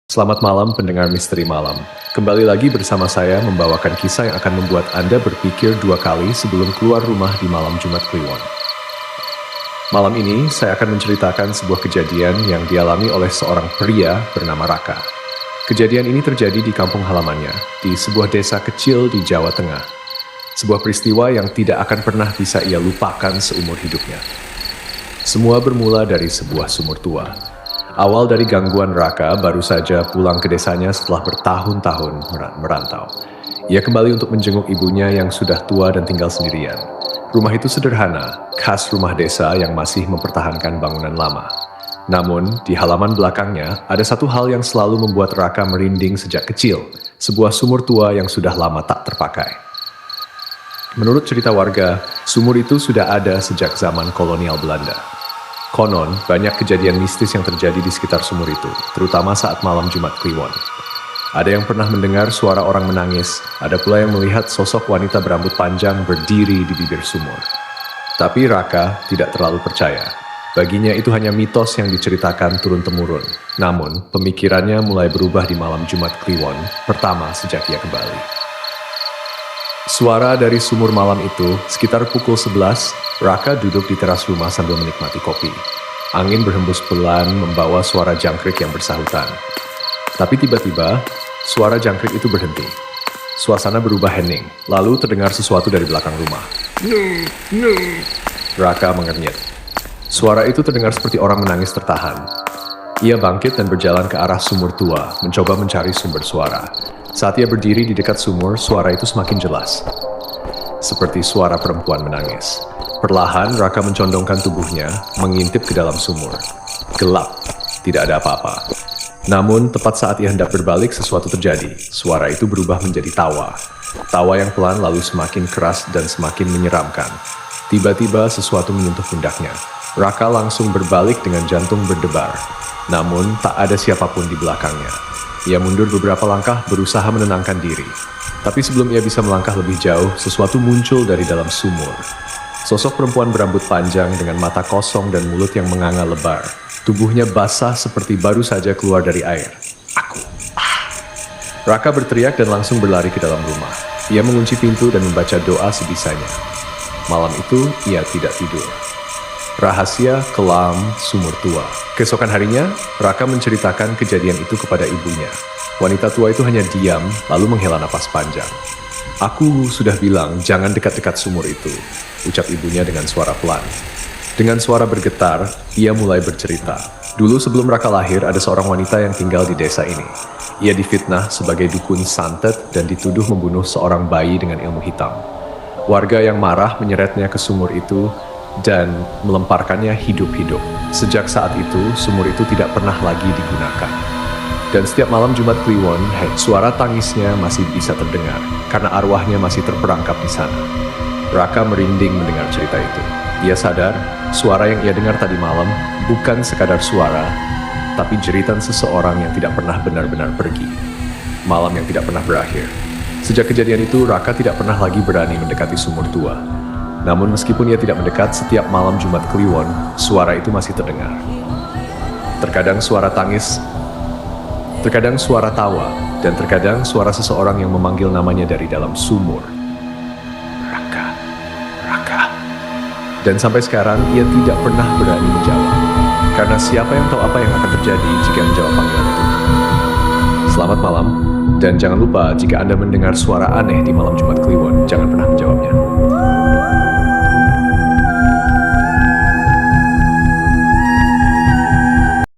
Selamat malam pendengar Misteri Malam. Kembali lagi bersama saya membawakan kisah yang akan membuat Anda berpikir dua kali sebelum keluar rumah di malam Jumat Kliwon. Malam ini saya akan menceritakan sebuah kejadian yang dialami oleh seorang pria bernama Raka. Kejadian ini terjadi di kampung halamannya, di sebuah desa kecil di Jawa Tengah. Sebuah peristiwa yang tidak akan pernah bisa ia lupakan seumur hidupnya. Semua bermula dari sebuah sumur tua. Awal dari gangguan Raka baru saja pulang ke desanya setelah bertahun-tahun merantau. Ia kembali untuk menjenguk ibunya yang sudah tua dan tinggal sendirian. Rumah itu sederhana, khas rumah desa yang masih mempertahankan bangunan lama. Namun, di halaman belakangnya ada satu hal yang selalu membuat Raka merinding sejak kecil, sebuah sumur tua yang sudah lama tak terpakai. Menurut cerita warga, sumur itu sudah ada sejak zaman kolonial Belanda. Konon, banyak kejadian mistis yang terjadi di sekitar sumur itu, terutama saat malam Jumat Kliwon. Ada yang pernah mendengar suara orang menangis, ada pula yang melihat sosok wanita berambut panjang berdiri di bibir sumur. Tapi Raka tidak terlalu percaya. Baginya itu hanya mitos yang diceritakan turun-temurun. Namun, pemikirannya mulai berubah di malam Jumat Kliwon, pertama sejak ia kembali. Suara dari sumur malam itu, sekitar pukul 11, Raka duduk di teras rumah sambil menikmati kopi. Angin berhembus pelan membawa suara jangkrik yang bersahutan. Tapi tiba-tiba, suara jangkrik itu berhenti. Suasana berubah hening, lalu terdengar sesuatu dari belakang rumah. Raka mengernyit. Suara itu terdengar seperti orang menangis tertahan. Ia bangkit dan berjalan ke arah sumur tua, mencoba mencari sumber suara. Saat ia berdiri di dekat sumur, suara itu semakin jelas. Seperti suara perempuan menangis. Perlahan, Raka mencondongkan tubuhnya, mengintip ke dalam sumur. Gelap, tidak ada apa-apa. Namun, tepat saat ia hendak berbalik, sesuatu terjadi. Suara itu berubah menjadi tawa. Tawa yang pelan lalu semakin keras dan semakin menyeramkan. Tiba-tiba, sesuatu menyentuh pundaknya. Raka langsung berbalik dengan jantung berdebar. Namun, tak ada siapapun di belakangnya. Ia mundur beberapa langkah berusaha menenangkan diri. Tapi sebelum ia bisa melangkah lebih jauh, sesuatu muncul dari dalam sumur. Sosok perempuan berambut panjang dengan mata kosong dan mulut yang menganga lebar. Tubuhnya basah seperti baru saja keluar dari air. Aku. Raka berteriak dan langsung berlari ke dalam rumah. Ia mengunci pintu dan membaca doa sebisanya. Malam itu, ia tidak tidur. Rahasia kelam sumur tua. Keesokan harinya, Raka menceritakan kejadian itu kepada ibunya. Wanita tua itu hanya diam, lalu menghela napas panjang. "Aku sudah bilang jangan dekat-dekat sumur itu," ucap ibunya dengan suara pelan. Dengan suara bergetar, ia mulai bercerita. Dulu sebelum Raka lahir, ada seorang wanita yang tinggal di desa ini. Ia difitnah sebagai dukun santet dan dituduh membunuh seorang bayi dengan ilmu hitam. Warga yang marah menyeretnya ke sumur itu dan melemparkannya hidup-hidup. Sejak saat itu, sumur itu tidak pernah lagi digunakan. Dan setiap malam Jumat Kliwon, suara tangisnya masih bisa terdengar, karena arwahnya masih terperangkap di sana. Raka merinding mendengar cerita itu. Ia sadar, suara yang ia dengar tadi malam bukan sekadar suara, tapi jeritan seseorang yang tidak pernah benar-benar pergi. Malam yang tidak pernah berakhir. Sejak kejadian itu, Raka tidak pernah lagi berani mendekati sumur tua. Namun meskipun ia tidak mendekat, setiap malam Jumat Kliwon, suara itu masih terdengar. Terkadang suara tangis, terkadang suara tawa, dan terkadang suara seseorang yang memanggil namanya dari dalam sumur. Raka, Raka. Dan sampai sekarang, ia tidak pernah berani menjawab. Karena siapa yang tahu apa yang akan terjadi jika menjawab panggilan itu. Selamat malam, dan jangan lupa jika Anda mendengar suara aneh di malam Jumat Kliwon, jangan pernah menjawabnya.